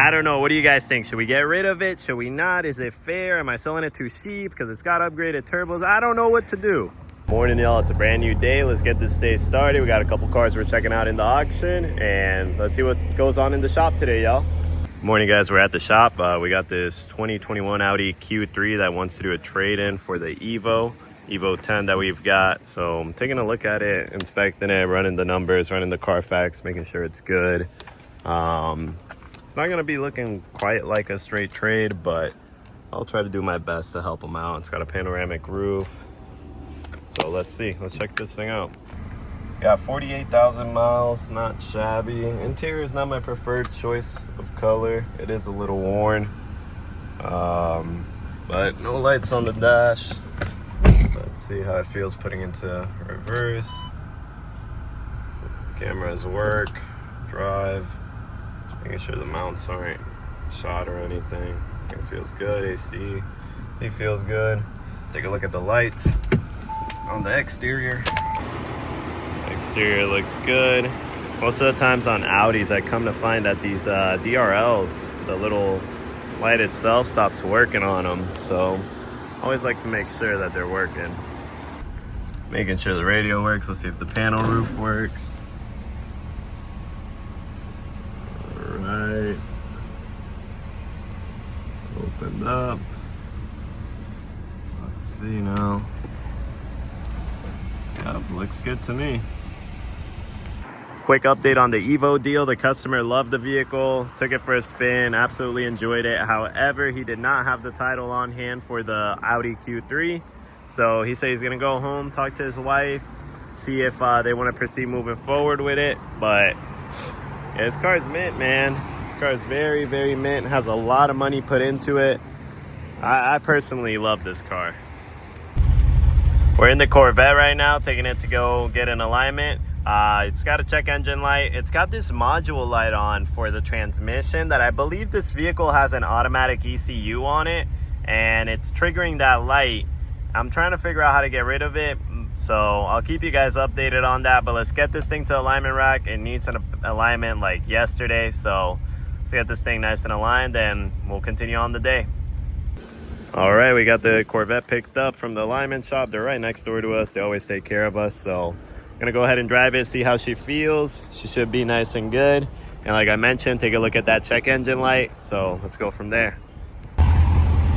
I don't know. What do you guys think? Should we get rid of it? Should we not? Is it fair? Am I selling it too cheap because it's got upgraded turbos? I don't know what to do. Morning, y'all. It's a brand new day. Let's get this day started. We got a couple cars we're checking out in the auction, and let's see what goes on in the shop today, y'all. Morning, guys. We're at the shop. We got this 2021 Audi Q3 that wants to do a trade-in for the Evo 10 that we've got. So I'm taking a look at it, inspecting it, running the numbers, running the Carfax, making sure it's good. It's not gonna be looking quite like a straight trade, but I'll try to do my best to help them out. It's got a panoramic roof. So let's see, let's check this thing out. It's got 48,000 miles, not shabby. Interior is not my preferred choice of color. It is a little worn, but no lights on the dash. Let's see how it feels putting into reverse. Cameras work, drive. Making sure the mounts aren't shot or anything. It feels good. AC feels good. Let's take a look at the lights on the exterior. Exterior looks good. Most of the times on Audis, I come to find that these DRLs, the little light itself stops working on them. So I always like to make sure that they're working. Making sure the radio works. Let's see if the panel roof works. Right, opened up. Let's see now. Yep, looks good to me. Quick update on the Evo deal. The customer loved the vehicle, took it for a spin, absolutely enjoyed it. However, he did not have the title on hand for the Audi Q3. So he said he's gonna go home, talk to his wife, see if they want to proceed moving forward with it. But yeah, this car's mint, man. This car is very, very mint. Has a lot of money put into it. I personally love this car. We're in the Corvette right now, taking it to go get an alignment. It's got a check engine light. It's got this module light on for the transmission that I believe this vehicle has an automatic ECU on it, and it's triggering that light. I'm trying to figure out how to get rid of it, so I'll keep you guys updated on that. But let's get this thing to alignment rack. It needs an alignment like yesterday, so let's get this thing nice and aligned, and we'll continue on the day. All right, we got the Corvette picked up from the alignment shop. They're right next door to us. They always take care of us, so I'm gonna go ahead and drive it, see how she feels. She should be nice and good. And like I mentioned, take a look at that check engine light. So let's go from there.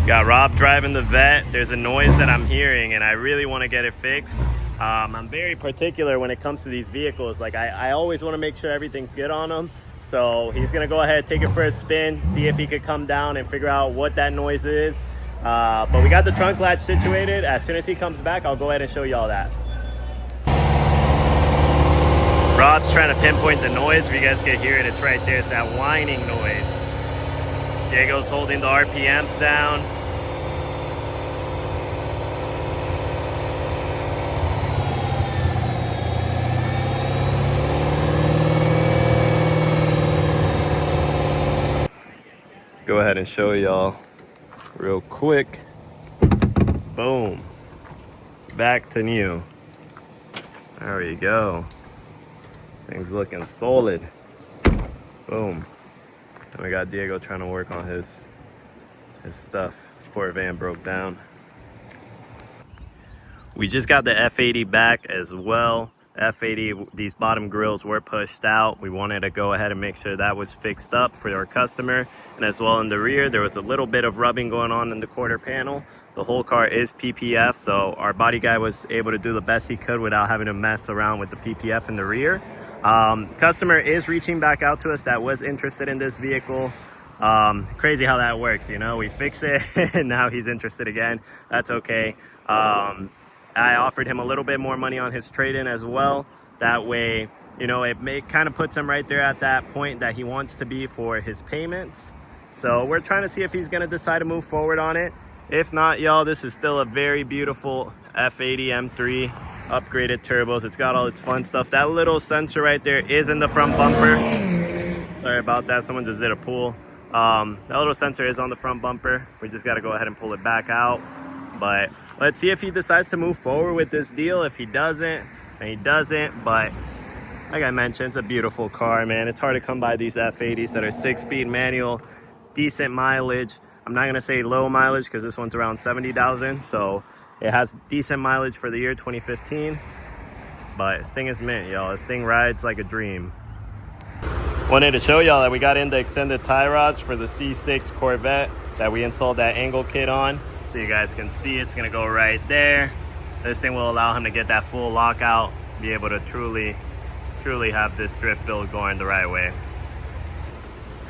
Got Rob driving the Vet. There's a noise that I'm hearing, and I really want to get it fixed. I'm very particular when it comes to these vehicles. Like I always want to make sure everything's good on them. So he's gonna go ahead, take it for a spin, see if he could come down and figure out what that noise is. But we got the trunk latch situated. As soon as he comes back, I'll go ahead and show you all that. Rob's trying to pinpoint the noise. If you guys can hear it, it's right there. It's that whining noise. Diego's holding the RPMs down. Go ahead and show y'all real quick. Boom. Back to new. There we go. Things looking solid. Boom. And we got Diego trying to work on his stuff. His poor van broke down. We just got the F80 back as well. F80, these bottom grills were pushed out. We wanted to go ahead and make sure that was fixed up for our customer. And as well in the rear, there was a little bit of rubbing going on in the quarter panel. The whole car is PPF, so our body guy was able to do the best he could without having to mess around with the PPF in the rear. Customer is reaching back out to us that was interested in this vehicle. Crazy how that works, you know, we fix it and now he's interested again. That's okay. I offered him a little bit more money on his trade-in as well. That way, you know, it kind of puts him right there at that point that he wants to be for his payments. So we're trying to see if he's going to decide to move forward on it. If not, y'all, this is still a very beautiful F80 M3, upgraded turbos. It's got all its fun stuff. That little sensor right there is in the front bumper. Sorry about that. Someone just did a pull. That little sensor is on the front bumper. We just got to go ahead and pull it back out. But let's see if he decides to move forward with this deal. If he doesn't, then he doesn't. But Like I mentioned, it's a beautiful car, man. It's hard to come by these F80s that are 6-speed manual, decent mileage. I'm not gonna say low mileage because this one's around 70,000, so it has decent mileage for the year 2015. But this thing is mint, y'all. This thing rides like a dream. Wanted to show y'all that we got in the extended tie rods for the C6 Corvette that we installed that angle kit on. So you guys can see it's gonna go right there. This thing will allow him to get that full lockout, be able to truly have this drift build going the right way.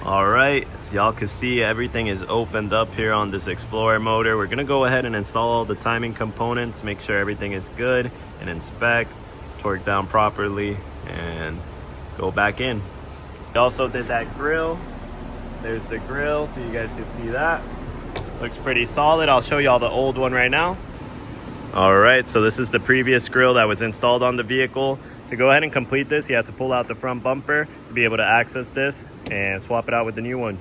All right, so y'all can see everything is opened up here on this Explorer motor. We're gonna go ahead and install all the timing components, make sure everything is good, and inspect, torque down properly, and go back in. We also did that grill. There's the grill, so you guys can see that. Looks pretty solid. I'll show y'all the old one right now. All right, so this is the previous grill that was installed on the vehicle. To go ahead and complete this, you have to pull out the front bumper to be able to access this and swap it out with the new one.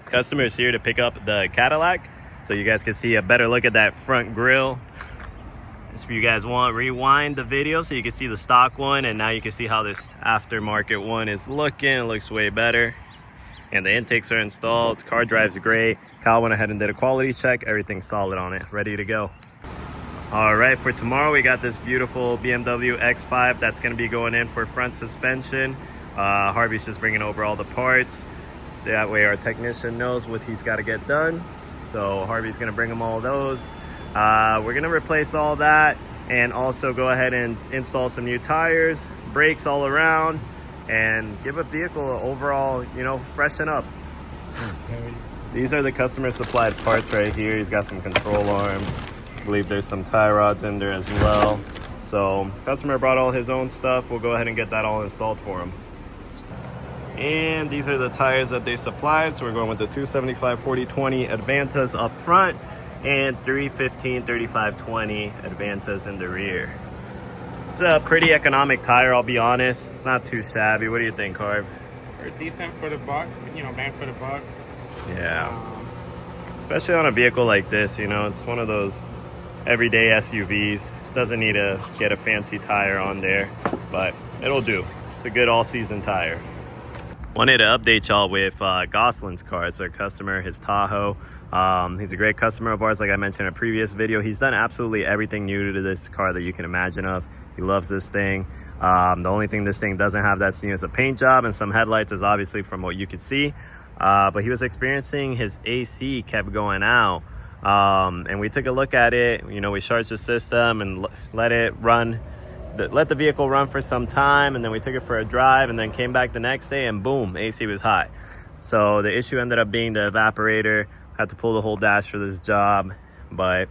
Customer is here to pick up the Cadillac, so you guys can see a better look at that front grill. If you guys want, rewind the video so you can see the stock one, and now you can see how this aftermarket one is looking. It looks way better. And the intakes are installed. Car drives great. Kyle went ahead and did a quality check. Everything's solid on it, ready to go. All right, for tomorrow we got this beautiful BMW X5 that's going to be going in for front suspension. Harvey's just bringing over all the parts. That way our technician knows what he's got to get done. So Harvey's going to bring him all those. We're going to replace all that and also go ahead and install some new tires, brakes all around, and give a vehicle an overall, you know, freshen up. These are the customer supplied parts right here. He's got some control arms. I believe there's some tie rods in there as well. So customer brought all his own stuff. We'll go ahead and get that all installed for him. And these are the tires that they supplied. So we're going with the 275/40/20 Advantas up front and 315/35/20 Advantas in the rear. It's a pretty economic tire, I'll be honest. It's not too shabby. What do you think, Harv? They're decent for the buck, you know, bang for the buck. Yeah. Especially on a vehicle like this, you know, it's one of those everyday SUVs. Doesn't need to get a fancy tire on there, but it'll do. It's a good all-season tire. Wanted to update y'all with Gosselin's car. It's our customer, his Tahoe. He's a great customer of ours, like I mentioned in a previous video. He's done absolutely everything new to this car that you can imagine of. He loves this thing. The only thing this thing doesn't have that's new is a paint job and some headlights, is obviously from what you could see. But he was experiencing his AC kept going out. And we took a look at it. You know, we charged the system and let it run. Let the vehicle run for some time, and then we took it for a drive and then came back the next day and boom, AC was hot. So the issue ended up being the evaporator. Had to pull the whole dash for this job, but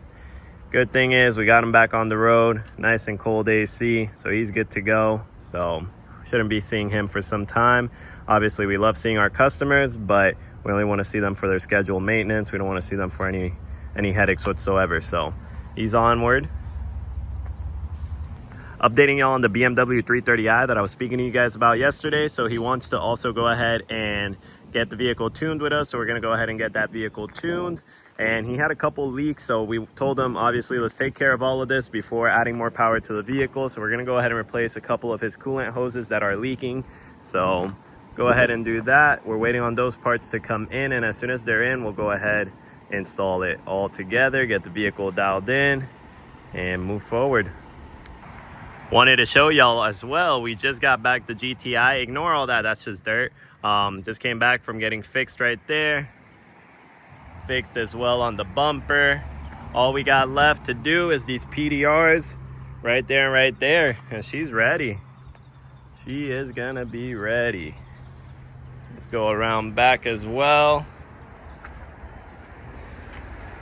good thing is we got him back on the road, nice and cold AC, so he's good to go. So shouldn't be seeing him for some time. Obviously we love seeing our customers, but we only want to see them for their scheduled maintenance. We don't want to see them for any headaches whatsoever. So he's onward. Updating y'all on the BMW 330i that I was speaking to you guys about yesterday. So he wants to also go ahead and get the vehicle tuned with us. So we're going to go ahead and get that vehicle tuned. And he had a couple leaks. So we told him, obviously, let's take care of all of this before adding more power to the vehicle. So we're going to go ahead and replace a couple of his coolant hoses that are leaking. So go ahead and do that. We're waiting on those parts to come in. And as soon as they're in, we'll go ahead, install it all together, get the vehicle dialed in, and move forward. Wanted to show y'all as well, we just got back the GTI. Ignore all that, that's just dirt. Just came back from getting fixed right there. Fixed as well on the bumper. All we got left to do is these PDRs right there and right there. And she's ready. She is gonna be ready. Let's go around back as well.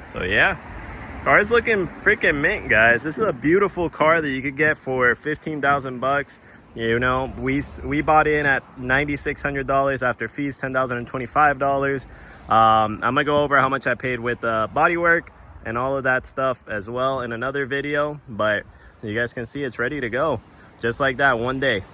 So yeah. Car's looking freaking mint, guys. This is a beautiful car that you could get for 15,000 bucks. You know, we bought in at $9,600 after fees, $10,025. I'm gonna go over how much I paid with bodywork and all of that stuff as well in another video, but you guys can see it's ready to go just like that, one day.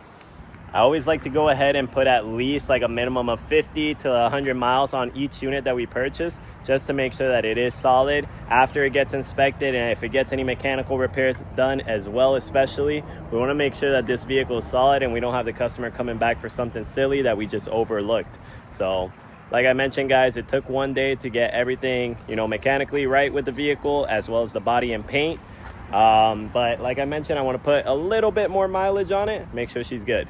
I always like to go ahead and put at least like a minimum of 50 to 100 miles on each unit that we purchase. just to make sure that it is solid after it gets inspected, and if it gets any mechanical repairs done as well. Especially, we want to make sure that this vehicle is solid and we don't have the customer coming back for something silly that we just overlooked. So like I mentioned, guys, it took one day to get everything, you know, mechanically right with the vehicle, as well as the body and paint. But like I mentioned, I want to put a little bit more mileage on it, make sure she's good.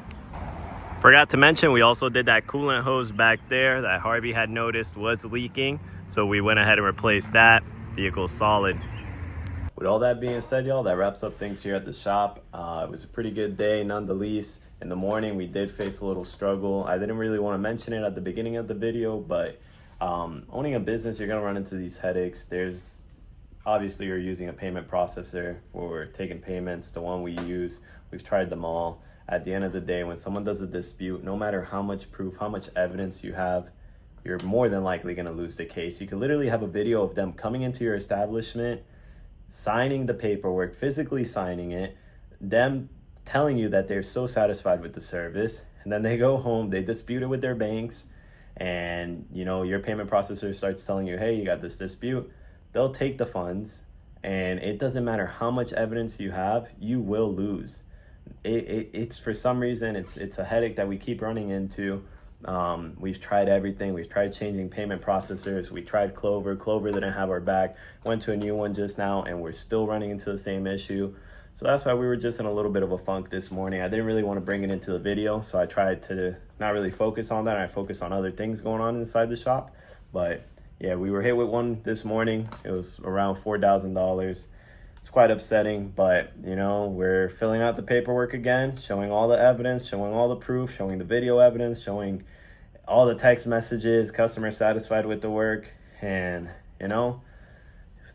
Forgot to mention, we also did that coolant hose back there that Harvey had noticed was leaking, so we went ahead and replaced that. Vehicle's solid. With all that being said, y'all, that wraps up things here at the shop. It was a pretty good day, none the least. In the morning, we did face a little struggle. I didn't really want to mention it at the beginning of the video, but owning a business, you're going to run into these headaches. There's obviously, you're using a payment processor for taking payments. The one we use, we've tried them all. At the end of the day, when someone does a dispute, no matter how much proof, how much evidence you have, you're more than likely going to lose the case. You could literally have a video of them coming into your establishment, signing the paperwork, physically signing it, them telling you that they're so satisfied with the service, and then they go home, they dispute it with their banks, and you know, your payment processor starts telling you, hey, you got this dispute. They'll take the funds, and it doesn't matter how much evidence you have, you will lose. It's for some reason, it's a headache that we keep running into. We've tried everything. We've tried changing payment processors. We tried Clover didn't have our back. Went to a new one just now, and we're still running into the same issue. So that's why we were just in a little bit of a funk this morning. I didn't really want to bring it into the video, so I tried to not really focus on that. I focused on other things going on inside the shop. But yeah, we were hit with one this morning. It was around $4,000. It's quite upsetting, but you know, we're filling out the paperwork again, showing all the evidence, showing all the proof, showing the video evidence, showing all the text messages, customer satisfied with the work. And you know,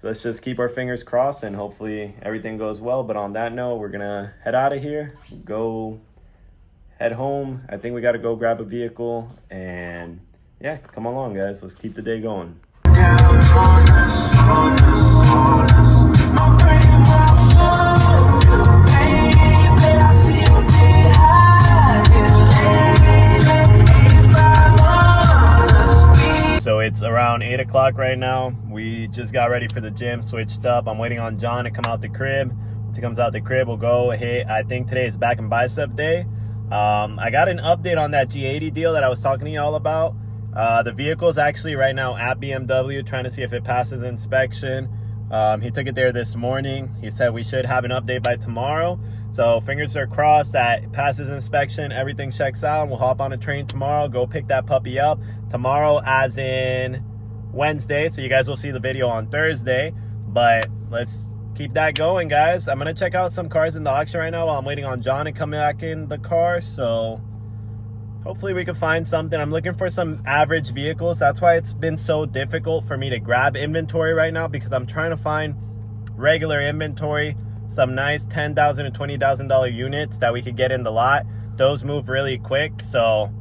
let's just keep our fingers crossed and hopefully everything goes well. But on that note, we're gonna head out of here, go head home. I think we got to go grab a vehicle, and yeah, come along, guys. Let's keep the day going. So it's around 8 o'clock right now. We just got ready for the gym, switched up. I'm waiting on John to come out the crib. Once he comes out the crib, we'll go hit. I think today is back and bicep day. I got an update on that G80 deal that I was talking to y'all about. The vehicle is actually right now at BMW, trying to see if it passes inspection. He took it there this morning. He said we should have an update by tomorrow. So fingers are crossed that it passes inspection, everything checks out, and we'll hop on a train tomorrow, go pick that puppy up. Tomorrow as in Wednesday, so you guys will see the video on Thursday. But let's keep that going, guys. I'm gonna check out some cars in the auction right now while I'm waiting on John to come back in the car. So hopefully we can find something. I'm looking for some average vehicles. That's why it's been so difficult for me to grab inventory right now, because I'm trying to find regular inventory, some nice $10,000 and $20,000 units that we could get in the lot. Those move really quick, so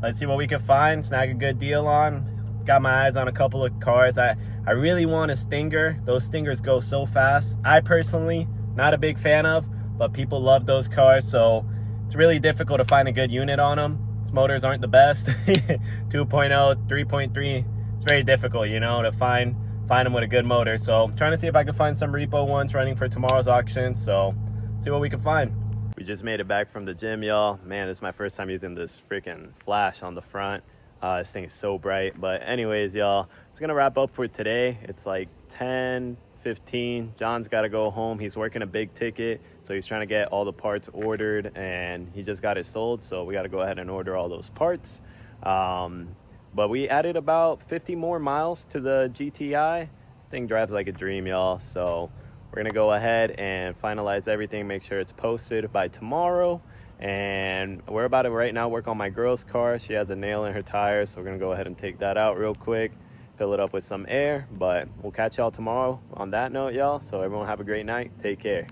let's see what we can find, snag a good deal on. Got my eyes on a couple of cars. I really want a Stinger. Those Stingers go so fast. I personally, not a big fan of, but people love those cars, so it's really difficult to find a good unit on them. Motors aren't the best. 2.0, 3.3, it's very difficult, you know, to find them with a good motor. So I'm trying to see if I can find some repo ones running for tomorrow's auction. So see what we can find. We just made it back from the gym, y'all. Man, this is my first time using this freaking flash on the front. This thing is so bright. But anyways, y'all, it's gonna wrap up for today. It's like 10:15. John's got to go home. He's working a big ticket, so he's trying to get all the parts ordered, and he just got it sold, so we got to go ahead and order all those parts. But we added about 50 more miles to the GTI. Thing drives like a dream, y'all. So we're gonna go ahead and finalize everything, make sure it's posted by tomorrow. And we're about to right now work on my girl's car. She has a nail in her tire, so we're gonna go ahead and take that out real quick, fill it up with some air. But we'll catch y'all tomorrow on that note, y'all. So everyone have a great night. Take care.